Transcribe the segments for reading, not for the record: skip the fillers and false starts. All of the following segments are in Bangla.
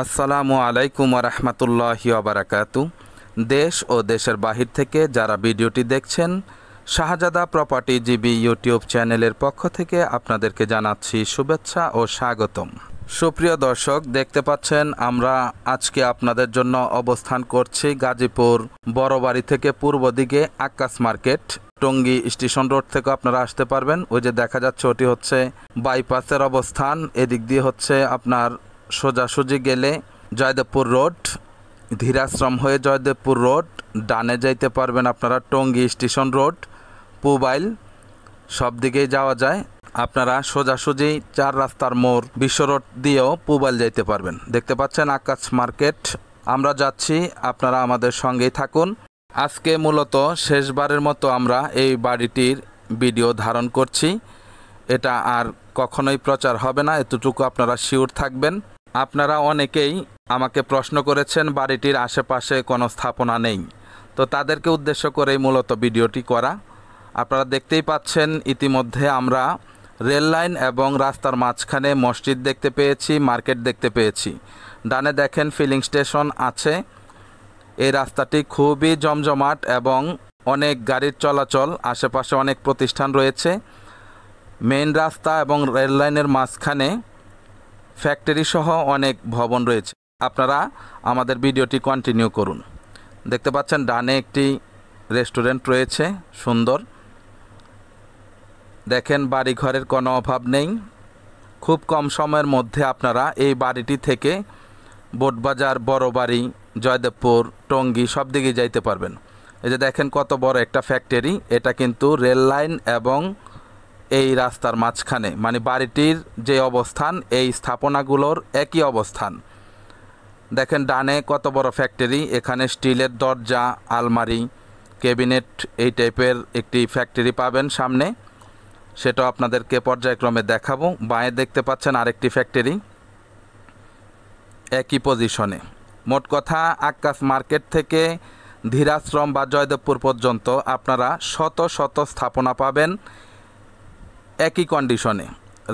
আসসালামু আলাইকুম রহমতুল্লাহি ওয়াবারাকাতু। দেশ ও দেশের বাহির থেকে যারা ভিডিওটি দেখছেন, শাহজাদা প্রপার্টি জিবি ইউটিউব চ্যানেলের পক্ষ থেকে আপনাদেরকে জানাচ্ছি শুভেচ্ছা ও স্বাগতম। সুপ্রিয় দর্শক, দেখতে পাচ্ছেন আমরা আজকে আপনাদের জন্য অবস্থান করছি গাজীপুর বড়বাড়ি থেকে পূর্ব দিকে Akkas market. Tongi station road থেকে আপনারা আসতে পারবেন। ওই যে দেখা যাচ্ছে ওটি হচ্ছে বাইপাসের অবস্থান। এদিক দিয়ে হচ্ছে আপনার সোজাসুজি গেলে জয়দেবপুর রোড, ধীরাশ্রম হয়ে জয়দেবপুর রোড, ডানে যাইতে পারবেন আপনারা টঙ্গী স্টেশন রোড, পুবাইল, সব দিকেই যাওয়া যায়। আপনারা সোজাসুজি 4 রাস্তার মোড় বিশ্ব রোড দিয়েও পুবাইল যাইতে পারবেন। দেখতে পাচ্ছেন আক্কাস মার্কেট। আমরা যাচ্ছি, আপনারা আমাদের সঙ্গেই থাকুন। আজকে মূলত শেষবারের মতো আমরা এই বাড়িটির ভিডিও ধারণ করছি। এটা আর কখনোই প্রচার হবে না, এতটুকু আপনারা শিওর থাকবেন। আপনারা অনেকেই আমাকে প্রশ্ন করেছেন বাড়িটির আশেপাশে কোনো স্থাপনা নেই, তো তাদেরকে উদ্দেশ্য করেই মূলত ভিডিওটি করা। আপনারা দেখতেই পাচ্ছেন ইতিমধ্যে আমরা রেল লাইন এবং রাস্তার মাঝখানে মসজিদ দেখতে পেয়েছি, মার্কেট দেখতে পেয়েছি। ডানে দেখেন ফিলিং স্টেশন আছে। এই রাস্তাটি খুবই জমজমাট এবং অনেক গাড়ির চলাচল, আশেপাশে অনেক প্রতিষ্ঠান রয়েছে। মেইন রাস্তা এবং রেল লাইনের মাঝখানে ফ্যাক্টরি সহ অনেক ভবন রয়েছে। আপনারা আমাদের ভিডিওটি কন্টিনিউ করুন। দেখতে পাচ্ছেন ডানে একটি রেস্টুরেন্ট রয়েছে, সুন্দর। দেখেন বাড়িঘরের কোনো অভাব নেই। খুব কম সময়ের মধ্যে আপনারা এই বাড়িটি থেকে বোটবাজার, বড়বাড়ি, জয়দেবপুর, টঙ্গী সব দিকে যাইতে পারবেন। এই যে দেখেন কত বড় একটা ফ্যাক্টরি। এটা কিন্তু রেল লাইন এবং এই রাস্তার মাঝখানে, মানে বাড়িটির যে অবস্থান এই স্থাপনাগুলোর একই অবস্থান। দেখেন ডানে কত বড় ফ্যাক্টরি। এখানে স্টিলের দরজা, আলমারি, ক্যাবিনেট এই টাইপের একটি ফ্যাক্টরি পাবেন সামনে, সেটাও আপনাদেরকে পর্যায়ক্রমে দেখাবো। বাঁয়ে দেখতে পাচ্ছেন আরেকটি ফ্যাক্টরি একই পজিশনে। মোট কথা আক্কাস মার্কেট থেকে ধীরাশ্রম বা জয়দেবপুর পর্যন্ত আপনারা শত শত স্থাপনা পাবেন একই কন্ডিশনে,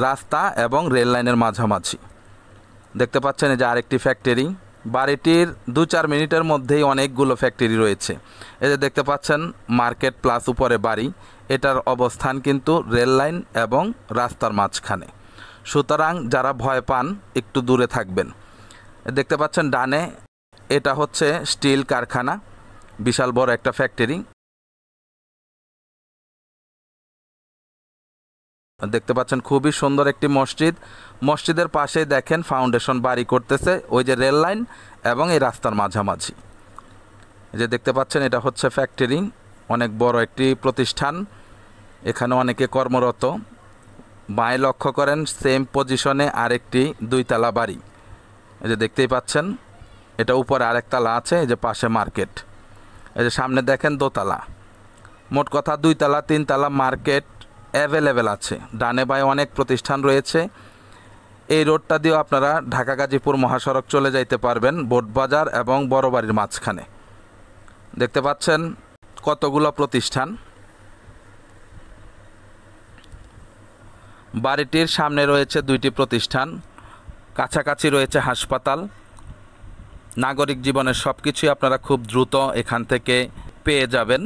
রাস্তা এবং রেল লাইনের মাঝামাঝি। দেখতে পাচ্ছেন এই যে আরেকটি ফ্যাক্টরি। বাড়িটির 2-4 মিনিটের মধ্যেই অনেকগুলো ফ্যাক্টরি রয়েছে। এই যে দেখতে পাচ্ছেন মার্কেট প্লাস উপরে বাড়ি। এটার অবস্থান কিন্তু রেল লাইন এবং রাস্তার মাঝখানে, সুতরাং যারা ভয় পান একটু দূরে থাকবেন। দেখতে পাচ্ছেন ডানে, এটা হচ্ছে স্টিল কারখানা, বিশাল বড় একটা ফ্যাক্টরি। দেখতে পাচ্ছেন খুবই সুন্দর একটি মসজিদ। মসজিদের পাশে দেখেন ফাউন্ডেশন বাড়ি করতেছে, ওই যে রেল লাইন এবং এই রাস্তার মাঝামাঝি। এই যে দেখতে পাচ্ছেন এটা হচ্ছে ফ্যাক্টরি, অনেক বড় একটি প্রতিষ্ঠান। এখানে অনেকে কর্মরত। বাঁয়ে লক্ষ্য করেন সেম পজিশনে আরেকটি 2 তলা বাড়ি। এই যে দেখতেই পাচ্ছেন এটা উপরে আরেক তলা আছে। এই যে পাশে মার্কেট। এই যে সামনে দেখেন দোতলা। মোট কথা 2 তলা 3 তলা মার্কেট অ্যাভেলেবেল আছে। ডানে বাঁয়ে অনেক প্রতিষ্ঠান রয়েছে। এই রোডটা দিয়েও আপনারা ঢাকা গাজীপুর মহাসড়ক চলে যাইতে পারবেন বোটবাজার এবং বড়বাড়ির মাঝখানে। দেখতে পাচ্ছেন কতগুলো প্রতিষ্ঠান। বাড়িটির সামনে রয়েছে 2টি প্রতিষ্ঠান, কাছাকাছি রয়েছে হাসপাতাল। নাগরিক জীবনের সব কিছুই আপনারা খুব দ্রুত এখান থেকে পেয়ে যাবেন।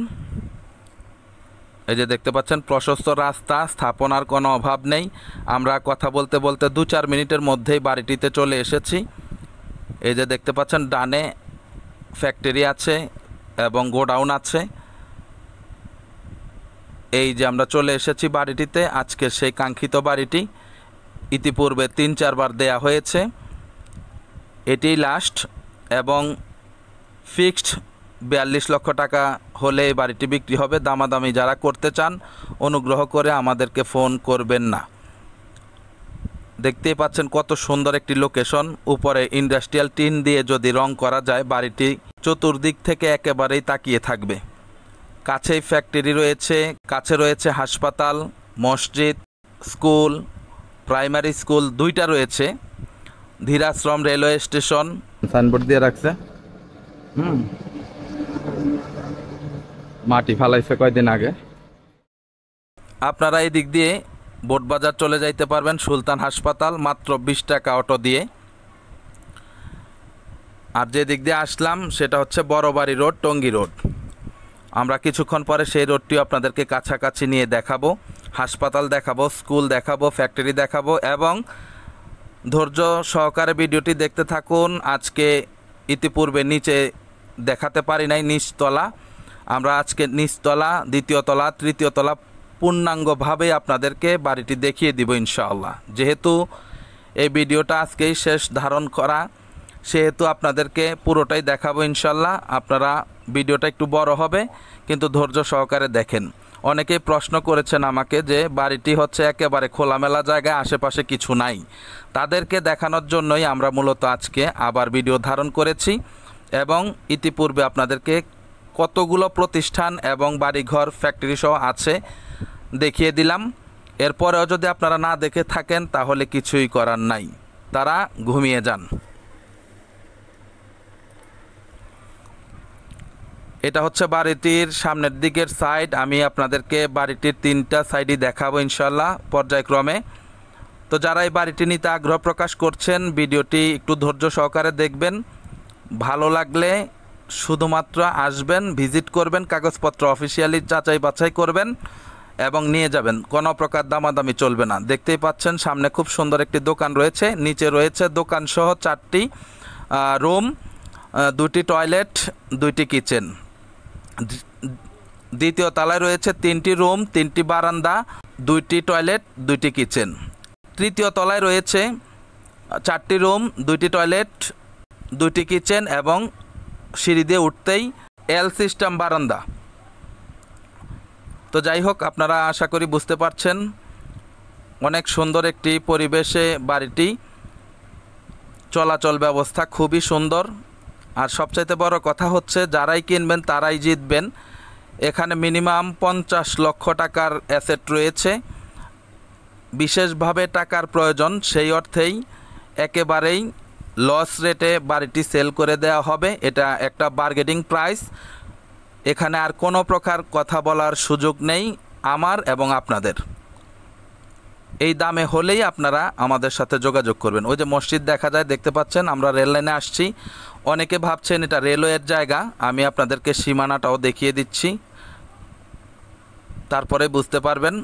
এই যে দেখতে পাচ্ছেন প্রশস্ত রাস্তা, স্থাপনার কোনো অভাব নেই। আমরা কথা বলতে বলতে 2-4 মিনিটের মধ্যেই বাড়িটিতে চলে এসেছি। এই যে দেখতে পাচ্ছেন ডানে ফ্যাক্টরি আছে এবং গোডাউন আছে। এই যে আমরা চলে এসেছি বাড়িটিতে, আজকে সেই কাঙ্ক্ষিত বাড়িটি। ইতিপূর্বে 3-4 বার দেয়া হয়েছে, এটি লাস্ট এবং ফিক্সড 42 লক্ষ টাকা হলে এই বাড়িটি বিক্রি হবে। দামাদামি যারা করতে চান অনুগ্রহ করে আমাদেরকে ফোন করবেন না। দেখতেই পাচ্ছেন কত সুন্দর একটি লোকেশন। উপরে ইন্ডাস্ট্রিয়াল টিন দিয়ে যদি রং করা যায়, বাড়িটি চতুর্দিক থেকে একেবারেই তাকিয়ে থাকবে। কাছেই ফ্যাক্টরি রয়েছে, কাছে রয়েছে হাসপাতাল, মসজিদ, স্কুল, প্রাইমারি স্কুল 2টা রয়েছে। ধীরাশ্রম রেলওয়ে স্টেশন সাইনবোর্ড দিয়ে রাখছে। মাটি ফালাইছে কয়দিন আগে। আপনারা এই দিক দিয়ে বোটবাজার চলে যাইতে পারবেন সুলতান হাসপাতাল মাত্র 20 টাকা অটো দিয়ে। আর যে দিক দিয়ে আসলাম সেটা হচ্ছে বড়বাড়ি রোড, টঙ্গী রোড। আমরা কিছুক্ষণ পরে সেই রোডটিও আপনাদেরকে কাছাকাছি নিয়ে দেখাবো, হাসপাতাল দেখাবো, স্কুল দেখাবো, ফ্যাক্টরি দেখাবো, এবং ধৈর্য সহকারে ভিডিওটি দেখতে থাকুন। আজকে ইতিপূর্বে নিচে দেখাতে পারি নাই, নিচতলা, আমরা আজকে নিচতলা, দ্বিতীয় তলা, তৃতীয় তলা পূর্ণাঙ্গভাবে আপনাদেরকে বাড়িটি দেখিয়ে দিব ইনশাআল্লাহ। যেহেতু এই ভিডিওটা আজকেই শেষ ধারণ করা, সেহেতু আপনাদেরকে পুরোটাই দেখাবো ইনশাআল্লাহ। আপনারা ভিডিওটা একটু বড় হবে, কিন্তু ধৈর্য সহকারে দেখেন। অনেকেই প্রশ্ন করেছেন আমাকে যে বাড়িটি হচ্ছে একেবারে খোলামেলা জায়গায়, আশেপাশে কিছু নাই। তাদেরকে দেখানোর জন্যই আমরা মূলত আজকে আবার ভিডিও ধারণ করেছি, এবং ইতিপূর্বে আপনাদেরকে কতগুলো প্রতিষ্ঠান এবং বাড়িঘর, ফ্যাক্টরি সহ আছে দেখিয়ে দিলাম। এরপরেও যদি আপনারা না দেখে থাকেন তাহলে কিছুই করার নাই, তারা ঘুমিয়ে যান। এটা হচ্ছে বাড়িটির সামনের দিকের সাইড। আমি আপনাদেরকে বাড়িটির 3টা সাইডই দেখাবো ইনশাল্লাহ পর্যায়ক্রমে। তো যারা এই বাড়িটি নিতে আগ্রহ প্রকাশ করছেন, ভিডিওটি একটু ধৈর্য সহকারে দেখবেন। ভালো লাগলে শুধুমাত্র আসবেন, ভিজিট করবেন, কাগজপত্র অফিসিয়ালি যাচাই বাছাই করবেন এবং নিয়ে যাবেন। কোনো প্রকার দামাদামি চলবে না। দেখতেই পাচ্ছেন সামনে খুব সুন্দর একটি দোকান রয়েছে, নিচে রয়েছে দোকানসহ 4টি রুম, 2টি টয়লেট, 2টি কিচেন। দ্বিতীয় তলায় রয়েছে 3টি রুম, 3টি বারান্দা, 2টি টয়লেট, 2টি কিচেন। তৃতীয় তলায় রয়েছে 4টি রুম, 2টি টয়লেট, 2টি কিচেন, এবং সিঁড়ি দিয়ে উঠতেই এল সিস্টেম বারান্দা। তো যাই হোক, আপনারা আশা করি বুঝতে পারছেন অনেক সুন্দর একটি পরিবেশে বাড়িটি, চলাচল ব্যবস্থা খুবই সুন্দর। আর সবচাইতে বড় কথা হচ্ছে যারাই কিনবেন তারাই জিতবেন। এখানে মিনিমাম 50 লক্ষ টাকার অ্যাসেট রয়েছে। বিশেষভাবে টাকার প্রয়োজন, সেই অর্থেই একেবারেই লস রেটে বাড়িটি সেল করে দেওয়া হবে। এটা একটা বার্গেনিং প্রাইস। এখানে আর কোনো প্রকার কথা বলার সুযোগ নেই আমার এবং আপনাদের। এই দামে হলেই আপনারা আমাদের সাথে যোগাযোগ করবেন। ওই যে মসজিদ দেখা যায়, দেখতে পাচ্ছেন, আমরা রেল লাইনে আসছি। অনেকে ভাবছেন এটা রেলওয়ের জায়গা, আমি আপনাদেরকে সীমানাটাও দেখিয়ে দিচ্ছি, তারপরে বুঝতে পারবেন।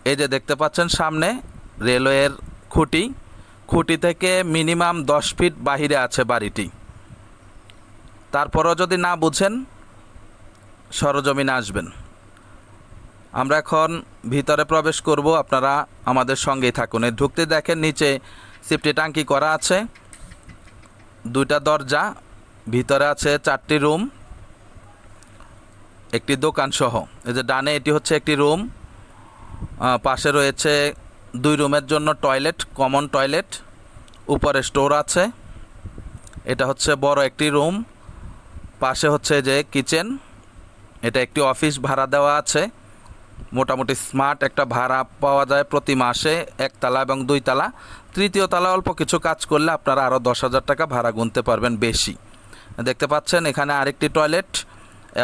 এই যে দেখতে পাচ্ছেন সামনে রেলওয়ের খুঁটি, খুঁটি থেকে মিনিমাম 10 ফিট বাহিরে আছে বাড়িটি। তারপরও যদি না বুঝেন সরজমিনে আসবেন। আমরা এখন ভিতরে প্রবেশ করব, আপনারা আমাদের সঙ্গেই থাকুন। এই ঢুকতে দেখেন নিচে সেফটি ট্যাঙ্কি করা আছে, 2টা দরজা, ভিতরে আছে 4টি রুম, একটি দোকান সহ। এই যে ডানে এটি হচ্ছে একটি রুম, পাশে রয়েছে 2 রুমের জন্য টয়লেট, কমন টয়লেট, উপরে স্টোর আছে। এটা হচ্ছে বড় একটি রুম, পাশে হচ্ছে যে কিচেন। এটা একটি অফিস ভাড়া দেওয়া আছে, মোটামুটি স্মার্ট একটা ভাড়া পাওয়া যায় প্রতি মাসে, 1 তলা এবং 2 তলা। তৃতীয় তলা অল্প কিছু কাজ করলে আপনারা আরও 10,000 টাকা ভাড়া গুনতে পারবেন বেশি। দেখতে পাচ্ছেন এখানে আরেকটি টয়লেট,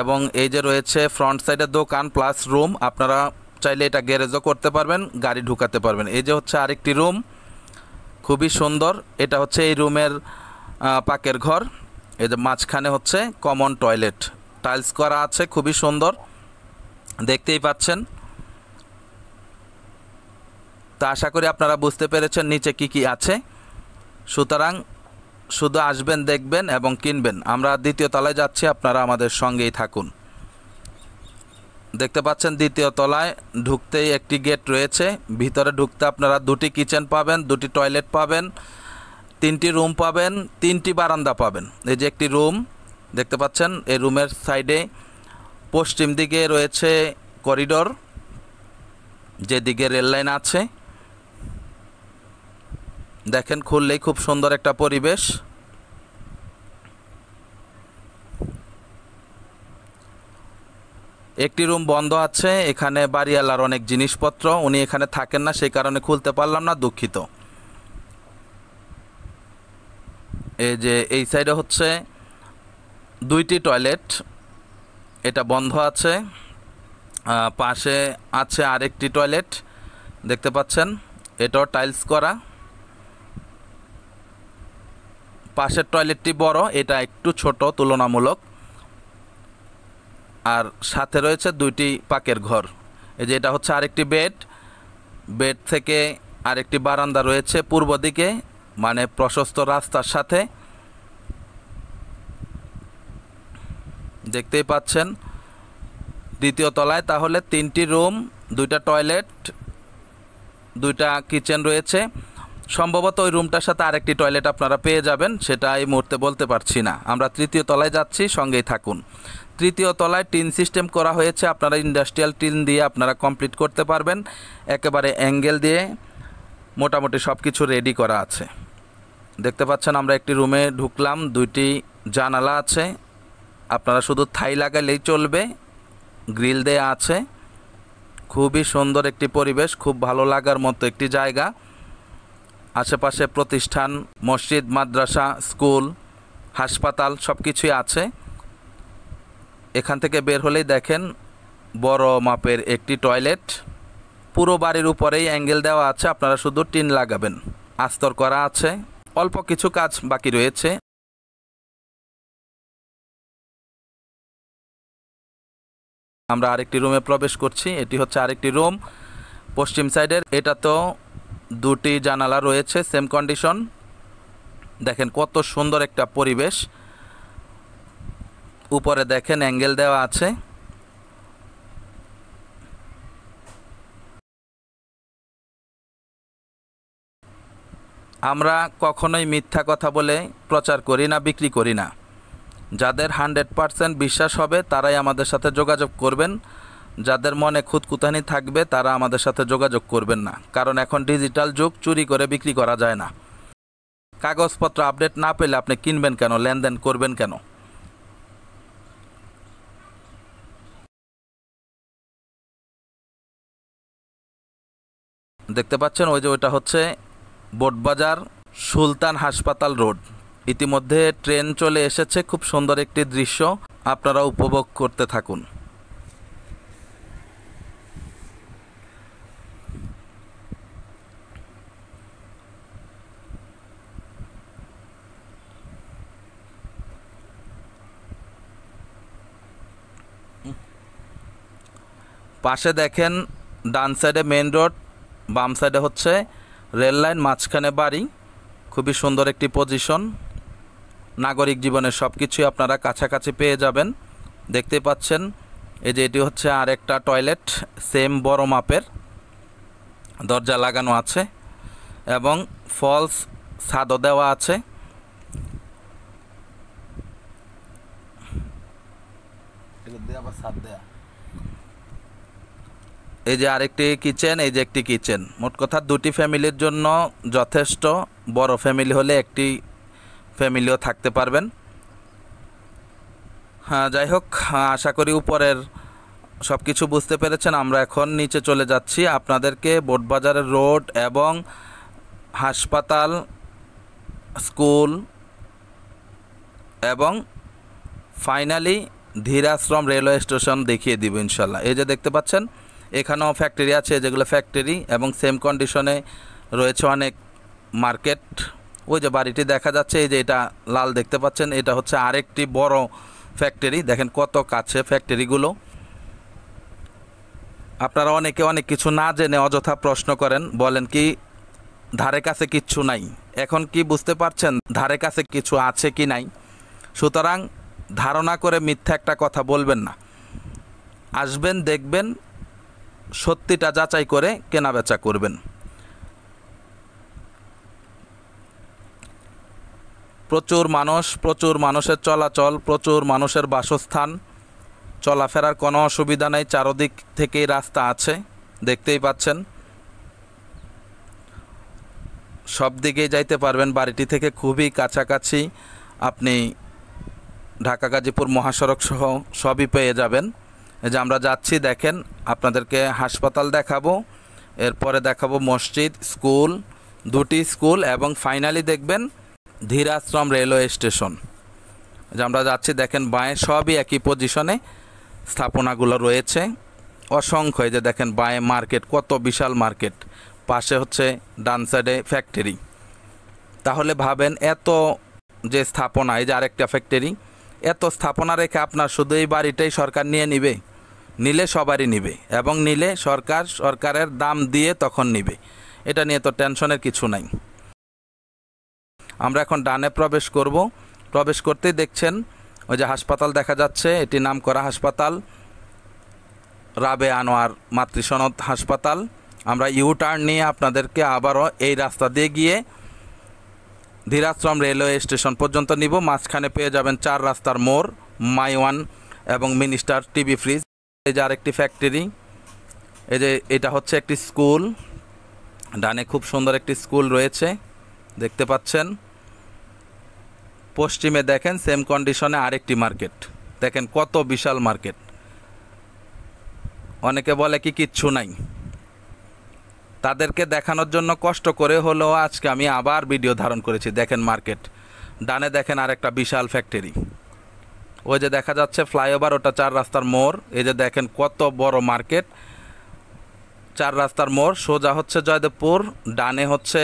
এবং এই যে রয়েছে ফ্রন্ট সাইডে দোকান প্লাস রুম। আপনারা চাইলে এটা গ্যারেজও করতে পারবেন, গাড়ি ঢুকাতে পারবেন। এই যে হচ্ছে আরেকটি রুম, খুবই সুন্দর। এটা হচ্ছে এই রুমের পাকের ঘর। এই যে মাঝখানে হচ্ছে কমন টয়লেট, টাইলস করা আছে, খুবই সুন্দর, দেখতেই পাচ্ছেন। তা আশা করি আপনারা বুঝতে পেরেছেন নিচে কি কি আছে। সুতরাং শুধু আসবেন, দেখবেন এবং কিনবেন। আমরা দ্বিতীয় তলায় যাচ্ছি, আপনারা আমাদের সঙ্গেই থাকুন। দেখতে পাচ্ছেন দ্বিতীয় তলায় ঢুকতেই একটি গেট রয়েছে। ভিতরে ঢুকতে আপনারা 2টি কিচেন পাবেন, 2টি টয়লেট পাবেন, 3টি রুম পাবেন, 3টি বারান্দা পাবেন। এই যে একটি রুম দেখতে পাচ্ছেন, এই রুমের সাইডে পশ্চিম দিকে রয়েছে করিডোর, যেদিকে রেল লাইন আছে। দেখেন খুললেই খুব সুন্দর একটা পরিবেশ। একটি রুম বন্ধ আছে, এখানে বাড়িওয়ালার অনেক জিনিসপত্র, উনি এখানে থাকেন না, সেই কারণে খুলতে পারলাম না, দুঃখিত। এই যে এই সাইডে হচ্ছে 2টি টয়লেট, এটা বন্ধ আছে। পাশে আছে আরেকটি টয়লেট, দেখতে পাচ্ছেন, এটাও টাইলস করা। পাশের টয়লেটটি বড়, এটা একটু ছোট তুলনামূলক। আর সাথে রয়েছে 2টি পাকের ঘর। এই যে এটা হচ্ছে আরেকটি বেড। বেড থেকে আরেকটি বারান্দা রয়েছে পূর্ব দিকে, মানে প্রশস্ত রাস্তার সাথে, দেখতেই পাচ্ছেন। দ্বিতীয় তলায় তাহলে 3টি রুম, 2টা টয়লেট, 2টা কিচেন রয়েছে। সম্ভবত ওই রুমটার সাথে আরেকটি টয়লেট আপনারা পেয়ে যাবেন, সেটা এই মুহূর্তে বলতে পারছি না। আমরা তৃতীয় তলায় যাচ্ছি, সঙ্গেই থাকুন। তৃতীয় তলায় টিন সিস্টেম করা হয়েছে, আপনারা ইন্ডাস্ট্রিয়াল টিন দিয়ে আপনারা কমপ্লিট করতে পারবেন। একেবারে অ্যাঙ্গেল দিয়ে মোটামুটি সব কিছু রেডি করা আছে। দেখতে পাচ্ছেন আমরা একটি রুমে ঢুকলাম, 2টি জানালা আছে, আপনারা শুধু থাই লাগাইলেই চলবে, গ্রিল দেয়া আছে। খুবই সুন্দর একটি পরিবেশ, খুব ভালো লাগার মতো একটি জায়গা। আশেপাশে প্রতিষ্ঠান, মসজিদ, মাদ্রাসা, স্কুল, হাসপাতাল সব কিছুই আছে। এখান থেকে বের হলেই দেখেন বড় মাপের একটি টয়লেট। পুরো বাড়ির উপরেই অ্যাঙ্গেল দেওয়া আছে, আপনারা শুধু টিন লাগাবেন। আস্তর করা আছে, অল্প কিছু কাজ বাকি রয়েছে। আমরা আরেকটি রুমে প্রবেশ করছি, এটি হচ্ছে আরেকটি রুম পশ্চিম সাইডের। এটা তো 2টি জানালা রয়েছে, সেম কন্ডিশন। দেখেন কত সুন্দর একটা পরিবেশ। উপরে দেখেন অ্যাঙ্গেল দেওয়া আছে। আমরা কখনোই মিথ্যা কথা বলে প্রচার করি না, বিক্রি করি না। যাদের 100% বিশ্বাস হবে তারাই আমাদের সাথে যোগাযোগ করবেন। যাদের মনে খুঁতখুঁতানি থাকবে তারা আমাদের সাথে যোগাযোগ করবেন না, কারণ এখন ডিজিটাল যুগ, চুরি করে বিক্রি করা যায় না। কাগজপত্র আপডেট না পেলে আপনি কিনবেন কেন, লেনদেন করবেন কেন? দেখতে পাচ্ছেন ওই যে ওইটা হচ্ছে বোটবাজার সুলতান হাসপাতাল রোড। ইতিমধ্যে ট্রেন চলে এসেছে, খুব সুন্দর একটি দৃশ্য, আপনারা উপভোগ করতে থাকুন। পাশে দেখেন ডান সাইডে মেন রোড, বাম সাইডে হচ্ছে রেল লাইন, মাঝখানে বাড়ি। খুবই সুন্দর একটি পজিশন। নাগরিক জীবনের সব কিছুই আপনারা কাছাকাছি পেয়ে যাবেন। দেখতে পাচ্ছেন এই যে এটি হচ্ছে আর একটা টয়লেট, সেম বড় মাপের, দরজা লাগানো আছে এবং ফলস ছাদও দেওয়া আছে। এই যে আরেকটি কিচেন, এই যে একটি কিচেন। মোট কথা 2টি ফ্যামিলির জন্য যথেষ্ট। বড় ফ্যামিলি হলে একটি ফ্যামিলিও থাকতে পারবেন। হ্যাঁ, যাই হোক, আশা করি উপরের সব কিছু বুঝতে পেরেছেন। আমরা এখন নিচে চলে যাচ্ছি, আপনাদেরকে বোটবাজারের রোড এবং হাসপাতাল, স্কুল এবং ফাইনালি ধীরাশ্রম রেলওয়ে স্টেশন দেখিয়ে দিব ইনশাল্লাহ। এই যে দেখতে পাচ্ছেন এখানেও ফ্যাক্টরি আছে, যেগুলো ফ্যাক্টরি, এবং সেম কন্ডিশনে রয়েছে অনেক মার্কেট। ওই যে বাড়িটি দেখা যাচ্ছে, এই যে এটা লাল দেখতে পাচ্ছেন, এটা হচ্ছে আরেকটি বড় ফ্যাক্টরি। দেখেন কত কাছে ফ্যাক্টরিগুলো। আপনারা অনেকে অনেক কিছু না জেনে অযথা প্রশ্ন করেন, বলেন কি ধারে কাছে কিচ্ছু নাই। এখন কি বুঝতে পারছেন ধারে কাছে কিছু আছে কি নাই? সুতরাং ধারণা করে মিথ্যা একটা কথা বলবেন না। আসবেন, দেখবেন, সত্যিটা যাচাই করে কেনাবেচা করবেন। প্রচুর মানুষ, প্রচুর মানুষের চলাচল, প্রচুর মানুষের বাসস্থান, চলাফেরার কোনো অসুবিধা নেই। চারদিক থেকেই রাস্তা আছে, দেখতেই পাচ্ছেন। সব দিকেই যাইতে পারবেন। বাড়িটি থেকে খুবই কাছাকাছি আপনি ঢাকা গাজীপুর মহাসড়ক সহ সবই পেয়ে যাবেন। এই যে আমরা যাচ্ছি, দেখেন আপনাদেরকে হাসপাতাল দেখাবো, এরপরে দেখাবো মসজিদ, স্কুল, 2টি স্কুল, এবং ফাইনালি দেখবেন ধীরাশ্রম রেলওয়ে স্টেশন। যে আমরা যাচ্ছি, দেখেন বাঁয়ে সবই একই পজিশনে স্থাপনাগুলো রয়েছে অসংখ্য। এই যে দেখেন বাঁয়ে মার্কেট, কত বিশাল মার্কেট, পাশে হচ্ছে ডান সাইডে ফ্যাক্টরি। তাহলে ভাবেন এত যে স্থাপনা, এই যে আরেকটা ফ্যাক্টরি, এত স্থাপনা রেখে আপনার শুধু এই বাড়িটাই সরকার নিয়ে নিবে? নিলে সবারই নিবে, এবং নিলে সরকারের দাম দিয়ে তখন নিবে। এটা নিয়ে তো টেনশনের কিছু নাই। আমরা এখন ডানে প্রবেশ করব। প্রবেশ করতেই দেখছেন ওই যে হাসপাতাল দেখা যাচ্ছে, এটি নামকরা হাসপাতাল রাবে আনোয়ার মাতৃসনদ হাসপাতাল। আমরা ইউ টার্ন নিয়ে আপনাদেরকে আবারও এই রাস্তা দিয়ে গিয়ে ধীরাশ্রম রেলওয়ে স্টেশন পর্যন্ত নিব। মাঝখানে পেয়ে যাবেন 4 রাস্তার মোড়, মাইওয়ান এবং মিনিস্টার টিভি ফ্রিজ। এই যে আরেকটি ফ্যাক্টরি, এই যে এটা হচ্ছে একটি স্কুল। ডানে খুব সুন্দর একটি স্কুল রয়েছে দেখতে পাচ্ছেন। পশ্চিমে দেখেন সেম কন্ডিশনে আরেকটি মার্কেট, দেখেন কত বিশাল মার্কেট। অনেকে বলে কি কিচ্ছু নাই, তাদেরকে দেখানোর জন্য কষ্ট করে হলেও আজকে আমি আবার ভিডিও ধারণ করেছি। দেখেন মার্কেট, ডানে দেখেন আরেকটা বিশাল ফ্যাক্টরি। ওই যে দেখা যাচ্ছে ফ্লাইওভার, ওটা 4 রাস্তার মোড়। এই যে দেখেন কত বড় মার্কেট, 4 রাস্তার মোড়। সোজা হচ্ছে জয়দেবপুর, ডানে হচ্ছে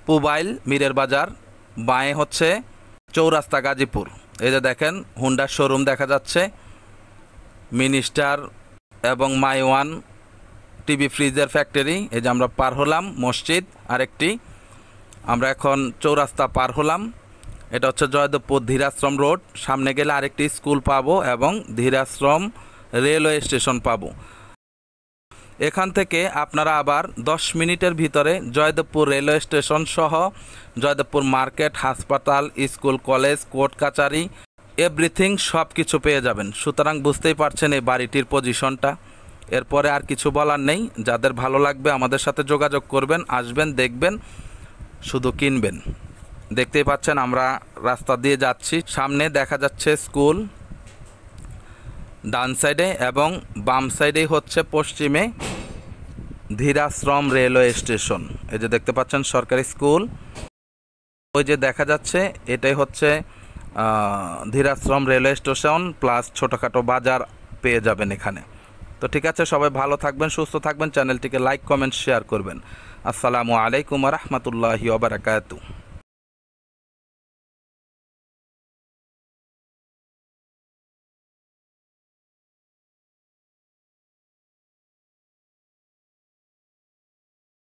পুবাইল মীরের বাজার, বাঁয়ে হচ্ছে চৌরাস্তা গাজীপুর। এই যে দেখেন হুন্ডার শোরুম দেখা যাচ্ছে, মিনিস্টার এবং মাইওয়ান টিভি ফ্রিজের ফ্যাক্টরি। এই যে আমরা পার হলাম মসজিদ আরেকটি, আমরা এখন চৌরাস্তা পার হলাম। এটা হচ্ছে জয়দেবপুর ধীরাশ্রম রোড। সামনে গেলে আরেকটি স্কুল পাবো এবং ধীরাশ্রম রেলওয়ে স্টেশন পাবো। এখান থেকে আপনারা আবার 10 মিনিটের ভিতরে জয়দেবপুর রেলওয়ে স্টেশন সহ জয়দেবপুর মার্কেট, হাসপাতাল, স্কুল, কলেজ, কোর্ট কাচারি, এভরিথিং সব কিছু পেয়ে যাবেন। সুতরাং বুঝতেই পারছেন এই বাড়িটির পজিশনটা। এরপরে আর কিছু বলার নেই। যাদের ভালো লাগবে আমাদের সাথে যোগাযোগ করবেন, আসবেন, দেখবেন, শুধু কিনবেন। দেখতেই পাচ্ছেন আমরা রাস্তা দিয়ে যাচ্ছি, সামনে দেখা যাচ্ছে স্কুল ডান সাইডে, এবং বাম সাইডেই হচ্ছে পশ্চিমে ধীরাশ্রম রেলওয়ে স্টেশন। এই যে দেখতে পাচ্ছেন সরকারি স্কুল, ওই যে দেখা যাচ্ছে এটাই হচ্ছে ধীরাশ্রম রেলওয়ে স্টেশন, প্লাস ছোটোখাটো বাজার পেয়ে যাবেন এখানে। তো ঠিক আছে, সবাই ভালো থাকবেন, সুস্থ থাকবেন, চ্যানেলটিকে লাইক, কমেন্ট, শেয়ার করবেন। আসসালামু আলাইকুম ওয়া রাহমাতুল্লাহি ওয়া বারাকাতুহু।